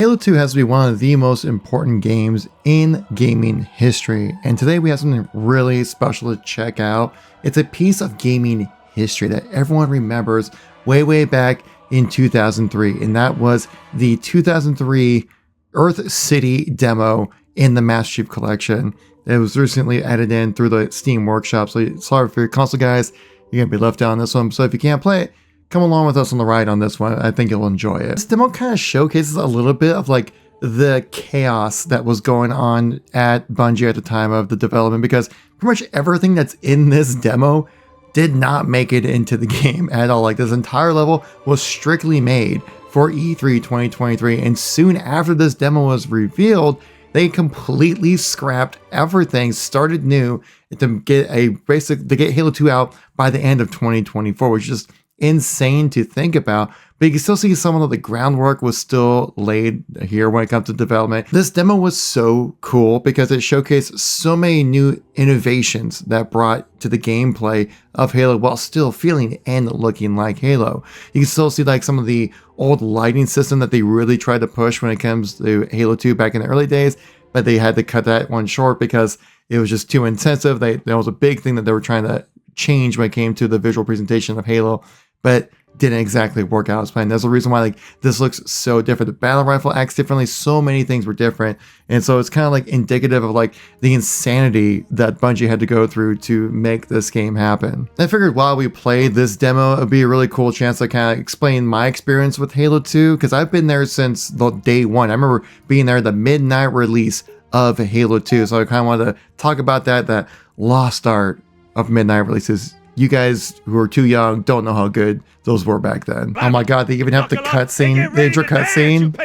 Halo 2 has to be one of the most important games in gaming history, and today we have something really special to check out. It's a piece of gaming history that everyone remembers way back in 2003, and that was the 2003 Earth City demo in the Master Chief Collection. It was recently added in through the Steam Workshop, so sorry for your console guys, you're going to be left out on this one, so if you can't play it, come along with us on the ride on this one. I think you'll enjoy it. This demo kind of showcases a little bit of like the chaos that was going on at Bungie at the time of the development, because pretty much everything that's in this demo did not make it into the game at all. Like, this entire level was strictly made for E3 2023, and soon after this demo was revealed, they completely scrapped everything, started new to get Halo 2 out by the end of 2024, which is just insane to think about. But you can still see some of the groundwork was still laid here when it comes to development. This demo was so cool because it showcased so many new innovations that brought to the gameplay of Halo while still feeling and looking like Halo. You can still see like some of the old lighting system that they really tried to push when it comes to Halo 2 back in the early days, but they had to cut that one short because it was just too intensive. That was a big thing that they were trying to change when it came to the visual presentation of Halo, but didn't exactly work out as planned. That's the reason why like this looks so different. The battle rifle acts differently. So many things were different, and so it's kind of like indicative of like the insanity that Bungie had to go through to make this game happen. I figured while we played this demo, it'd be a really cool chance to kind of explain my experience with Halo 2, because I've been there since the day one. I remember being there the midnight release of Halo 2, so I kind of wanted to talk about that lost art of midnight releases. You guys who are too young don't know how good those were back then. Oh my god, they even have the cutscene, the intro cutscene.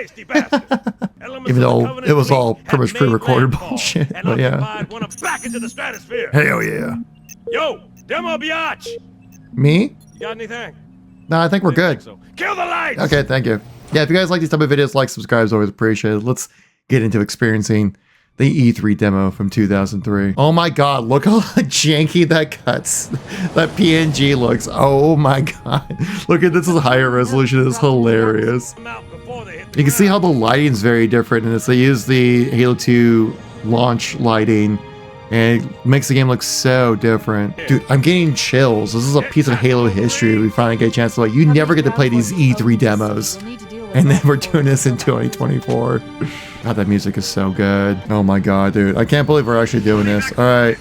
Even though it was all pretty much pre-recorded bullshit, but yeah. Hell yeah. Yo, demo biatch. Me? Got anything? No, I think we're good. So. Kill the lights! Okay, thank you. Yeah, if you guys like these type of videos, like, subscribe is always appreciated. Let's get into experiencing the E3 demo from 2003. Oh my god, look how janky that PNG looks. Oh my god. Look at this, is higher resolution. It's hilarious. You can see how the lighting's very different in this. They use the Halo 2 launch lighting, and it makes the game look so different. Dude, I'm getting chills. This is a piece of Halo history. We finally get a chance to like, you never get to play these E3 demos. And then we're doing this in 2024. God, that music is so good. Oh my god, dude. I can't believe we're actually doing this. Alright.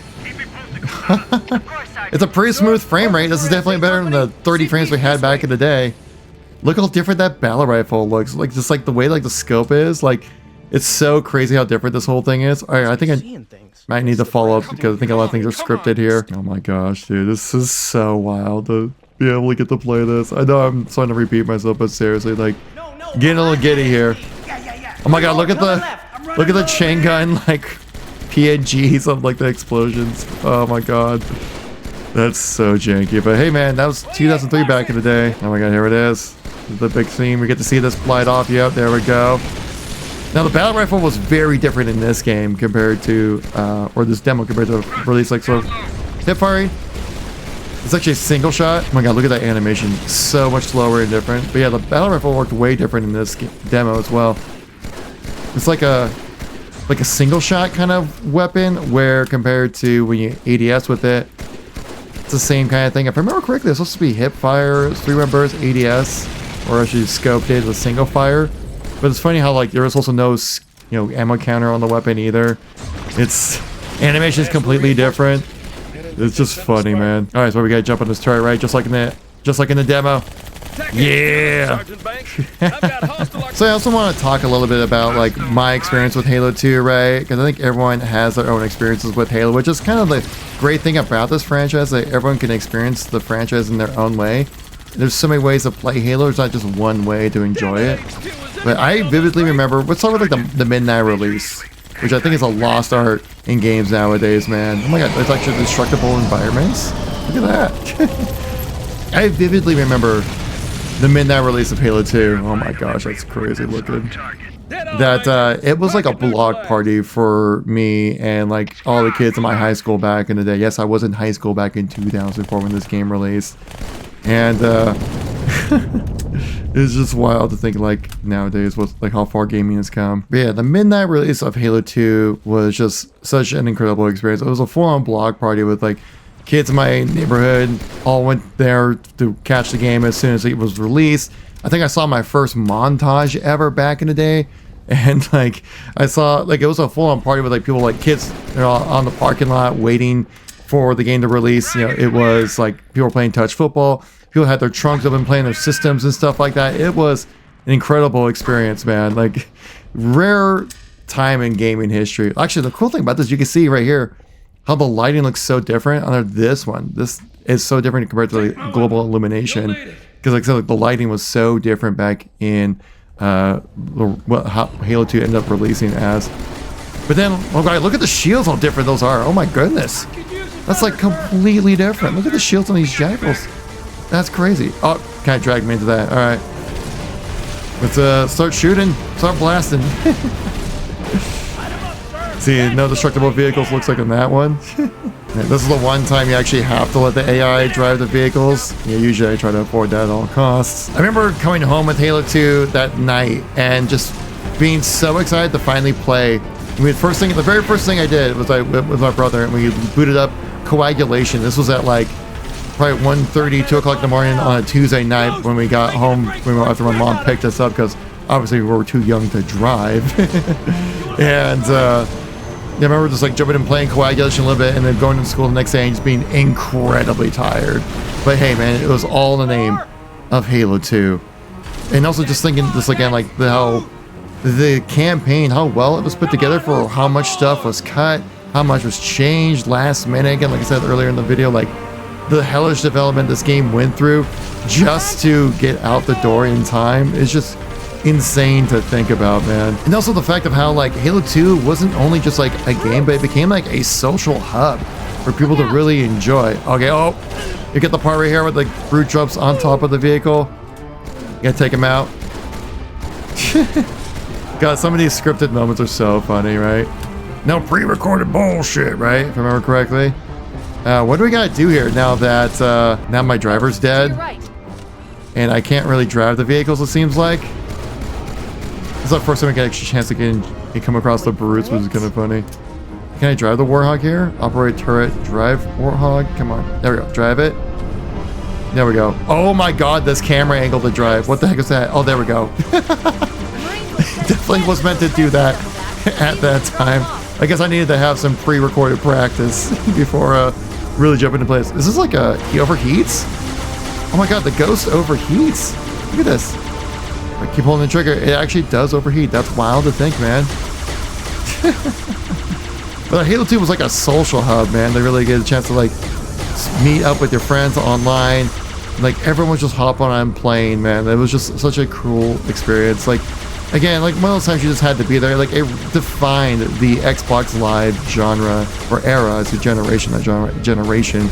It's a pretty smooth frame rate. This is definitely better than the 30 frames we had back in the day. Look how different that battle rifle looks. Like, just like the way like the scope is. Like, it's so crazy how different this whole thing is. Alright, I think I might need to follow up because I think a lot of things are scripted here. Oh my gosh, dude. This is so wild to be able to get to play this. I know I'm starting to repeat myself, but seriously, like, getting a little giddy here. Oh my god, look at the chain gun like PNGs of like the explosions. Oh my god. That's so janky. But hey man, that was 2003 back in the day. Oh my god, here it is. The big scene. We get to see this fly off. Yep, there we go. Now the battle rifle was very different in this game compared to, or this demo compared to release like so. Hip firing. It's actually a single shot. Oh my god, look at that animation. So much slower and different. But yeah, the battle rifle worked way different in this demo as well. It's like a single shot kind of weapon, where compared to when you ADS with it, it's the same kind of thing. If I remember correctly, it's supposed to be hip fire, 3-round burst, ADS, or actually scoped it with single fire. But it's funny how like there was also no ammo counter on the weapon either. Its animation is completely different. It's just funny, man. All right, so we gotta jump on this turret, right? Just like in the demo. Yeah. So I also want to talk a little bit about like my experience with Halo 2, right? Because I think everyone has their own experiences with Halo, which is kind of the great thing about this franchise, that everyone can experience the franchise in their own way. There's so many ways to play Halo. There's not just one way to enjoy it. But I vividly remember, let's start with like the midnight release, which I think is a lost art in games nowadays, man. Oh my god, there's actually destructible environments. Look at that. I vividly remember the midnight release of Halo 2. Oh my gosh, that's crazy looking. That it was like a block party for me and like all the kids in my high school back in the day. Yes, I was in high school back in 2004 when this game released. And It's just wild to think like nowadays what like how far gaming has come. But yeah, the midnight release of Halo 2 was just such an incredible experience. It was a full-on block party with like kids in my neighborhood all went there to catch the game as soon as it was released. I think I saw my first montage ever back in the day. And like I saw like it was a full-on party with like people like kids, you know, on the parking lot waiting for the game to release. You know, it was like people were playing touch football. People had their trunks open playing their systems and stuff like that. It was an incredible experience, man. Like rare time in gaming history. Actually, the cool thing about this, you can see right here how the lighting looks so different on this one. This is so different compared to the global illumination. Because like I said, like, the lighting was so different back in what Halo 2 ended up releasing as. But then, oh god, look at the shields, how different those are. Oh my goodness. That's like completely different. Look at the shields on these jackals. That's crazy. Oh, kind of dragged me into that. All right. Let's start shooting. Start blasting. See, no destructible vehicles looks like on that one. This is the one time you actually have to let the AI drive the vehicles. Yeah, usually I try to avoid that at all costs. I remember coming home with Halo 2 that night and just being so excited to finally play. I mean, the very first thing I did was I with my brother and we booted up Coagulation. This was at like probably 1:30, 2 o'clock in the morning on a Tuesday night when we got home after my mom picked us up because obviously we were too young to drive. And yeah, I remember just like jumping and playing Coagulation a little bit and then going to school the next day and just being incredibly tired. But hey man, it was all in the name of Halo 2. And also just thinking just again like how the campaign, how well it was put together for how much stuff was cut, how much was changed last minute. Again, like I said earlier in the video, like the hellish development this game went through just to get out the door in time is just insane to think about, man. And also the fact of how like Halo 2 wasn't only just like a game, but it became like a social hub for people to really enjoy. Okay, oh, you get the part right here with the brute drops on top of the vehicle. You gotta take them out. God, some of these scripted moments are so funny, right? No pre-recorded bullshit, right? If I remember correctly. What do we gotta do here now that now my driver's dead? And I can't really drive the vehicles, it seems like. This is the first time I get an extra chance to come across the brutes, which is kind of funny. Can I drive the Warthog here? Operate turret, drive Warthog. Come on. There we go. Drive it. There we go. Oh my god, this camera angle to drive. What the heck is that? Oh, there we go. Definitely was meant to do that at that time. I guess I needed to have some pre-recorded practice before really jumping into place. Is this like he overheats? Oh my god, the ghost overheats. Look at this. I keep holding the trigger. It actually does overheat. That's wild to think, man. But Halo 2 was like a social hub, man. They really get a chance to like meet up with your friends online. Like everyone just hop on and playing, man. It was just such a cool experience. Like again, like one of those times you just had to be there. Like it defined the Xbox Live genre or era as a generation, generation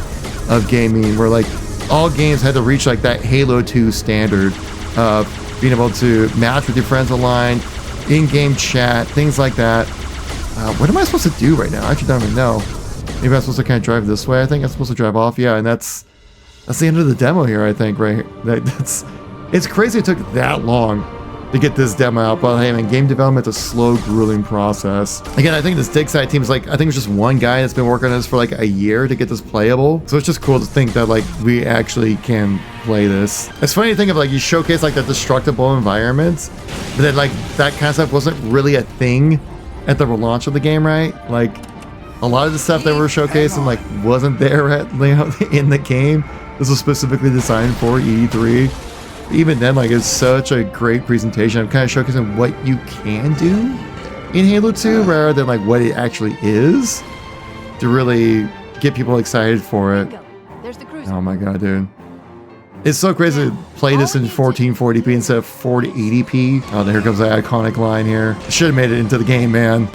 of gaming where like all games had to reach like that Halo 2 standard of being able to match with your friends online, in-game chat, things like that. What am I supposed to do right now? I actually don't even know. Maybe I'm supposed to kind of drive this way. I think I'm supposed to drive off. Yeah, and that's the end of the demo here, I think, right? It's crazy it took that long to get this demo out, but hey, man, game development's a slow, grueling process. Again, I think this Dig Site team is like, I think it's just one guy that's been working on this for like a year to get this playable. So it's just cool to think that like we actually can play this. It's funny to think of like you showcase like the destructible environments, but then like that kind of stuff wasn't really a thing at the launch of the game, right? Like a lot of the stuff that we're showcasing like wasn't there at, you know, in the game. This was specifically designed for E3. Even then, like, it's such a great presentation. I'm kind of showcasing what you can do in Halo 2 rather than like what it actually is to really get people excited for it. Oh my god, dude. It's so crazy to play this in 1440p instead of 480p. Oh, here comes the iconic line here. Should have made it into the game, man.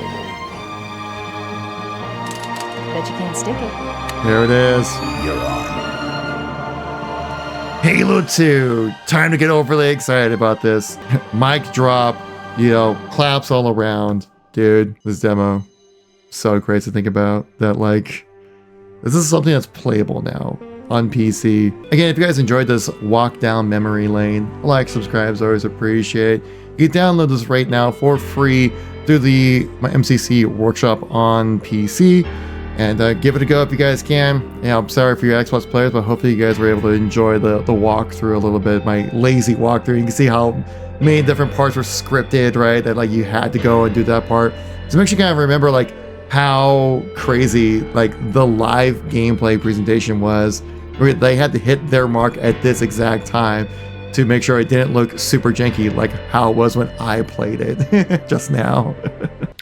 Bet you can't stick it. There it is. You're on. Halo 2. Time to get overly excited about this. Mic drop, you know, claps all around. Dude, this demo, so crazy to think about that, like, this is something that's playable now. on PC. Again, if you guys enjoyed this walk down memory lane, like, subscribe is always appreciated. You can download this right now for free through my MCC workshop on PC. And give it a go if you guys can. Yeah, I'm sorry for your Xbox players, but hopefully you guys were able to enjoy the walkthrough a little bit, my lazy walkthrough. You can see how many different parts were scripted, right? That like you had to go and do that part. So make sure you kind of remember like how crazy like the live gameplay presentation was, where they had to hit their mark at this exact time to make sure it didn't look super janky like how it was when I played it just now.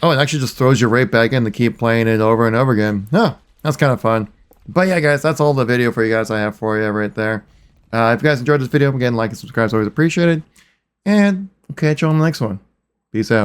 Oh, it actually just throws you right back in to keep playing it over and over again. Oh, that's kind of fun. But yeah, guys, that's all the video for you guys I have for you right there. If you guys enjoyed this video, again, like and subscribe is always appreciated. And we'll catch you on the next one. Peace out.